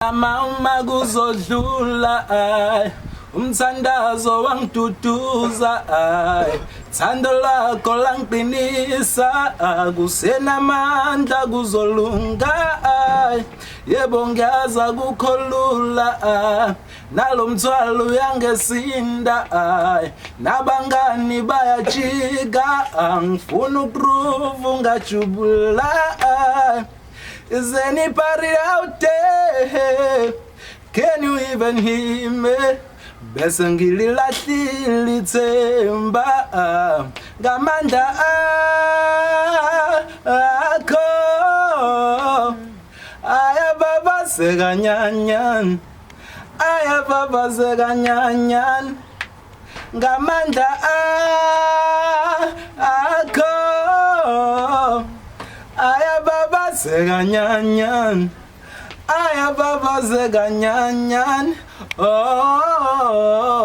Mama kuzodlula umthandazo wangitutuza thando lakho langiqinisa kusenamandla kuzolunga yebo ngiyaza kukholula nalomthwalo uyangesinda nabangani bayajika ngifuna uprove ungajubula. Is anybody out there? Can you even hear me? Bese ngililahlile ithemba ngamandla akho ayababazeka nyanyan ayababazeka nyanyan ngamandla akho ayababazeka nyanyan ayababazeka nyanyan oh